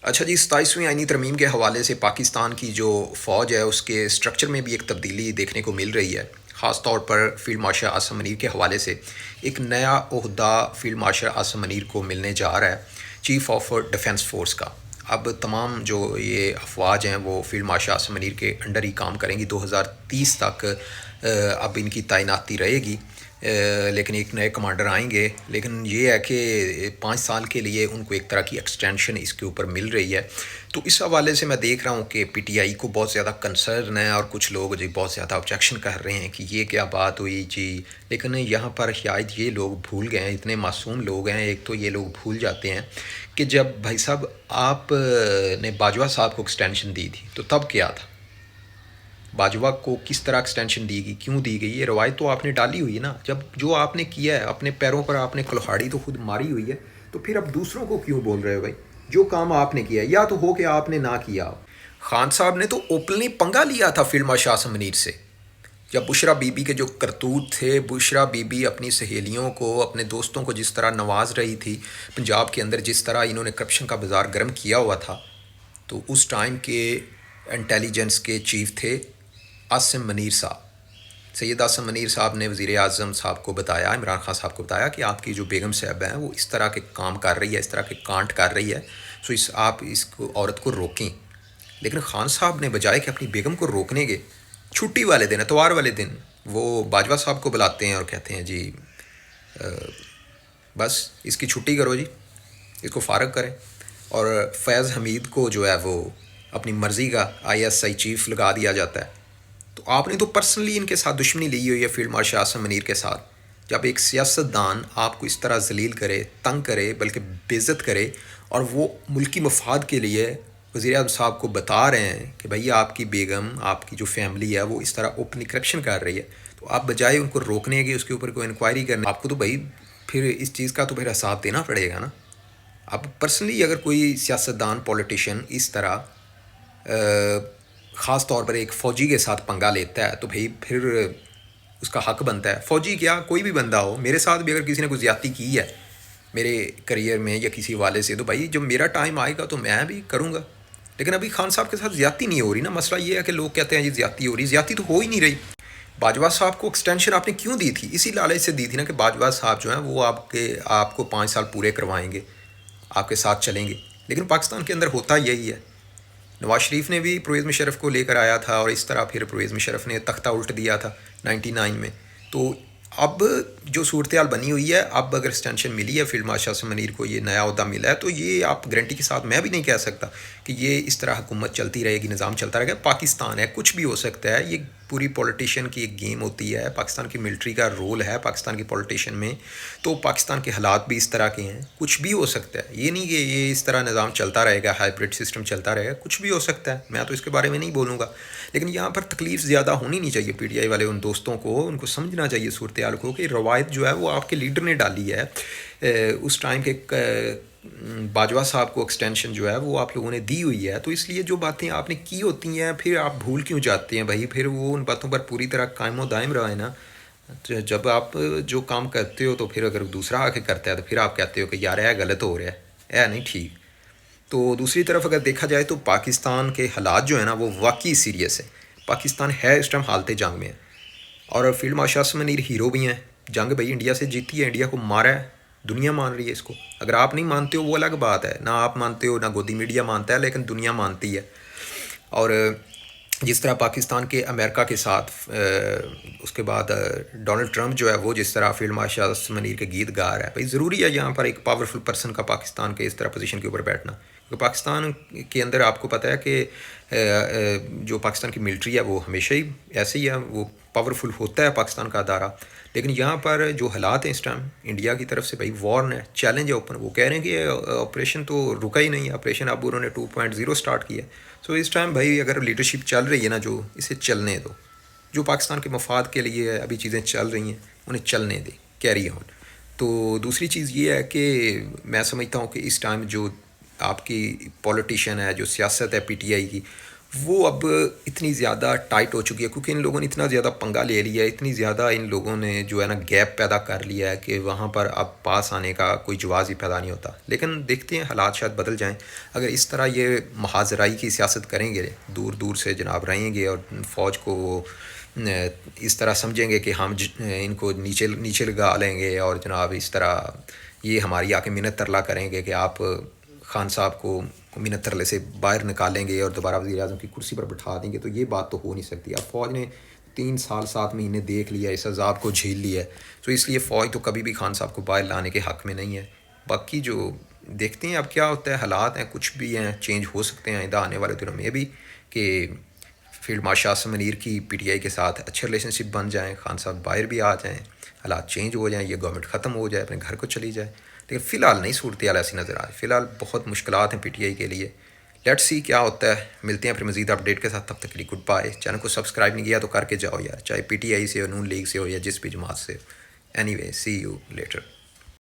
اچھا جی، 27ویں آئینی ترمیم کے حوالے سے پاکستان کی جو فوج ہے اس کے اسٹرکچر میں بھی ایک تبدیلی دیکھنے کو مل رہی ہے، خاص طور پر فیلڈ مارشل عاصم منیر کے حوالے سے ایک نیا عہدہ فیلڈ مارشل عاصم منیر کو ملنے جا رہا ہے، چیف آف ڈیفنس فورس کا۔ اب تمام جو یہ افواج ہیں وہ فیلڈ مارشل عاصم منیر کے انڈر ہی کام کریں گی، 2030 تک اب ان کی تعیناتی رہے گی، لیکن ایک نئے کمانڈر آئیں گے، لیکن یہ ہے کہ 5 سال کے لیے ان کو ایک طرح کی ایکسٹینشن اس کے اوپر مل رہی ہے۔ تو اس حوالے سے میں دیکھ رہا ہوں کہ پی ٹی آئی کو بہت زیادہ کنسرن ہے، اور کچھ لوگ جی بہت زیادہ آبجیکشن کر رہے ہیں کہ یہ کیا بات ہوئی جی، لیکن یہاں پر شاید یہ لوگ بھول گئے ہیں، اتنے معصوم لوگ ہیں، ایک تو یہ لوگ بھول جاتے ہیں کہ جب بھائی صاحب آپ نے باجوہ صاحب کو ایکسٹینشن دی تھی تو تب کیا تھا؟ باجوہ کو کس طرح ایکسٹینشن دی گئی، کیوں دی گئی؟ یہ روایت تو آپ نے ڈالی ہوئی ہے نا، جب جو آپ نے کیا ہے اپنے پیروں پر آپ نے کلہاڑی تو خود ماری ہوئی ہے، تو پھر اب دوسروں کو کیوں بول رہے ہو بھائی؟ جو کام آپ نے کیا ہے یا تو ہو کہ آپ نے نہ کیا۔ خان صاحب نے تو اوپنلی پنگا لیا تھا فیلڈ مارشل عاصم منیر سے، جب بشرا بی بی کے جو کرتوت تھے، بشرا بی بی اپنی سہیلیوں کو، اپنے دوستوں کو جس طرح نواز رہی تھی، پنجاب کے اندر جس طرح انہوں نے کرپشن کا بازار گرم کیا ہوا تھا، تو اس ٹائم کے انٹیلیجنس کے چیف تھے عاصم منیر صاحب۔ سید عاصم منیر صاحب نے وزیر اعظم صاحب کو بتایا، عمران خان صاحب کو بتایا کہ آپ کی جو بیگم صاحب ہیں وہ اس طرح کے کام کر رہی ہے، اس طرح کے کانٹ کر رہی ہے، سو آپ اس کو عورت کو روکیں۔ لیکن خان صاحب نے بجائے کہ اپنی بیگم کو روکنے کے، چھٹی والے دن، اتوار والے دن، وہ باجوہ صاحب کو بلاتے ہیں اور کہتے ہیں جی بس اس کی چھٹی کرو جی، اس کو فارغ کریں، اور فیض حمید کو جو ہے وہ اپنی مرضی کا آئی ایس آئی چیف لگا دیا جاتا ہے۔ تو آپ نے تو پرسنلی ان کے ساتھ دشمنی لی ہوئی ہے فیلڈ مارشل عاصم منیر کے ساتھ۔ جب ایک سیاست دان آپ کو اس طرح ذلیل کرے، تنگ کرے، بلکہ بے عزت کرے، اور وہ ملکی مفاد کے لیے وزیر اعظم صاحب کو بتا رہے ہیں کہ بھئی آپ کی بیگم، آپ کی جو فیملی ہے وہ اس طرح اوپنلی کرپشن کر رہی ہے، تو آپ بجائے ان کو روکنے کے، اس کے اوپر کوئی انکوائری کرنے، آپ کو تو بھئی پھر اس چیز کا تو پھر حساب دینا پڑے گا نا۔ اب پرسنلی اگر کوئی سیاستدان، پولیٹیشین اس طرح خاص طور پر ایک فوجی کے ساتھ پنگا لیتا ہے، تو بھئی پھر اس کا حق بنتا ہے، فوجی کیا کوئی بھی بندہ ہو، میرے ساتھ بھی اگر کسی نے کوئی زیادتی کی ہے میرے کریئر میں یا کسی حوالے سے، تو بھائی جب میرا ٹائم آئے گا تو میں بھی کروں گا۔ لیکن ابھی خان صاحب کے ساتھ زیادتی نہیں ہو رہی نا، مسئلہ یہ ہے کہ لوگ کہتے ہیں جی زیادتی ہو رہی، زیادتی تو ہو ہی نہیں رہی۔ باجوہ صاحب کو ایکسٹینشن آپ نے کیوں دی تھی؟ اسی لالچ سے دی تھی نا کہ باجوہ صاحب جو ہیں وہ آپ کو 5 سال پورے کروائیں گے، آپ کے ساتھ چلیں گے۔ لیکن پاکستان کے اندر ہوتا یہی ہے، نواز شریف نے بھی پرویز مشرف کو لے کر آیا تھا، اور اس طرح پھر پرویز مشرف نے تختہ الٹ دیا تھا 99 میں۔ تو اب جو صورتحال بنی ہوئی ہے، اب اگر ایکسٹینشن ملی ہے فیلڈ مارشل عاصم منیر کو، یہ نیا عہدہ ملا ہے، تو یہ آپ گارنٹی کے ساتھ میں بھی نہیں کہہ سکتا کہ یہ اس طرح حکومت چلتی رہے گی، نظام چلتا رہے گا۔ پاکستان ہے، کچھ بھی ہو سکتا ہے، یہ پوری پولیٹیشین کی ایک گیم ہوتی ہے، پاکستان کی ملٹری کا رول ہے پاکستان کی پولیٹیشین میں، تو پاکستان کے حالات بھی اس طرح کے ہیں، کچھ بھی ہو سکتا ہے، یہ نہیں کہ یہ اس طرح نظام چلتا رہے گا، ہائبرڈ سسٹم چلتا رہے گا، کچھ بھی ہو سکتا ہے، میں تو اس کے بارے میں نہیں بولوں گا۔ لیکن یہاں پر تکلیف زیادہ ہونی نہیں چاہیے پی ٹی آئی والے ان دوستوں کو، ان کو سمجھنا چاہیے صورتحال کو کہ روایت جو ہے وہ آپ کے لیڈر نے ڈالی ہے، اس ٹائم کے باجوہ صاحب کو ایکسٹینشن جو ہے وہ آپ لوگوں نے دی ہوئی ہے، تو اس لیے جو باتیں آپ نے کی ہوتی ہیں پھر آپ بھول کیوں جاتے ہیں بھائی؟ پھر وہ ان باتوں پر پوری طرح قائم و دائم رہے نا۔ جب آپ جو کام کرتے ہو تو پھر اگر دوسرا آ کے کرتا ہے تو پھر آپ کہتے ہو کہ یار یہ غلط ہو رہا ہے، نہیں ٹھیک۔ تو دوسری طرف اگر دیکھا جائے تو پاکستان کے حالات جو ہیں نا وہ واقعی سیریس ہے، پاکستان ہے اس ٹائم حالت جنگ میں ہے، اور field marshal Asim Munir hero بھی ہیں۔ جنگ بھائی انڈیا سے جیتی ہے، انڈیا کو مارا ہے، دنیا مان رہی ہے اس کو۔ اگر آپ نہیں مانتے ہو وہ الگ بات ہے، نہ آپ مانتے ہو نہ گودی میڈیا مانتا ہے، لیکن دنیا مانتی ہے۔ اور جس طرح پاکستان کے امریکہ کے ساتھ اس کے بعد ڈونلڈ ٹرمپ جو ہے وہ جس طرح فیلڈ مارشل عاصم منیر کے گیت گا رہا ہے، بھائی ضروری ہے یہاں پر ایک پاورفل پرسن کا پاکستان کے اس طرح پوزیشن کے اوپر بیٹھنا، کیونکہ پاکستان کے اندر آپ کو پتہ ہے کہ جو پاکستان کی ملٹری ہے وہ ہمیشہ ہی ایسے ہی ہے، وہ پاورفل ہوتا ہے پاکستان کا ادارہ۔ لیکن یہاں پر جو حالات ہیں اس ٹائم انڈیا کی طرف سے، بھائی وار ہے، چیلنج ہے اوپن، وہ کہہ رہے ہیں کہ آپریشن تو رکا ہی نہیں ہے، آپریشن اب انہوں نے 2.0 سٹارٹ کیا ہے۔ سو اس ٹائم بھائی اگر لیڈرشپ چل رہی ہے نا، جو اسے چلنے دو، جو پاکستان کے مفاد کے لیے ابھی چیزیں چل رہی ہیں انہیں چلنے دیں، کیری آن۔ تو دوسری چیز یہ ہے کہ میں سمجھتا ہوں کہ اس ٹائم جو آپ کی پولیٹیشین ہے، جو سیاست ہے پی ٹی آئی کی، وہ اب اتنی زیادہ ٹائٹ ہو چکی ہے کیونکہ ان لوگوں نے اتنا زیادہ پنگا لے لیا ہے، اتنی زیادہ ان لوگوں نے جو ہے نا گیپ پیدا کر لیا ہے کہ وہاں پر اب پاس آنے کا کوئی جواز ہی پیدا نہیں ہوتا. لیکن دیکھتے ہیں حالات شاید بدل جائیں. اگر اس طرح یہ محاذرائی کی سیاست کریں گے، دور دور سے جناب رہیں گے اور فوج کو وہ اس طرح سمجھیں گے کہ ہم ان کو نیچے نیچے لگا لیں گے، اور جناب اس طرح یہ ہماری آ کے منت ترلا کریں گے کہ آپ خان صاحب کو منت ترلے سے باہر نکالیں گے اور دوبارہ وزیر اعظم کی کرسی پر بٹھا دیں گے، تو یہ بات تو ہو نہیں سکتی. اب فوج نے 3 سال 7 مہینے دیکھ لیا، اس عذاب کو جھیل لیا ہے، تو اس لیے فوج تو کبھی بھی خان صاحب کو باہر لانے کے حق میں نہیں ہے. باقی جو دیکھتے ہیں اب کیا ہوتا ہے، حالات ہیں کچھ بھی ہیں، چینج ہو سکتے ہیں آئندہ آنے والے دنوں میں بھی، کہ فیلڈ مارشل عاصم منیر کی پی ٹی آئی کے ساتھ اچھے ریلیشن شپ بن جائیں، خان صاحب باہر بھی آ جائیں، حالات چینج ہو جائیں، یہ گورنمنٹ ختم ہو جائے، اپنے گھر کو چلی جائے. لیکن فی الحال نہیں صورتحال ایسی نظر آ رہی. فی الحال بہت مشکلات ہیں پی ٹی آئی کے لیے. لیٹ سی کیا ہوتا ہے. ملتے ہیں پھر مزید اپڈیٹ کے ساتھ. تب تک کے لیے گڈ بائے. چینل کو سبسکرائب نہیں کیا تو کر کے جاؤ یار، چاہے پی ٹی آئی سے ہو، نون لیگ سے ہو، یا جس بھی جماعت سے ہو. Anyway see you letter.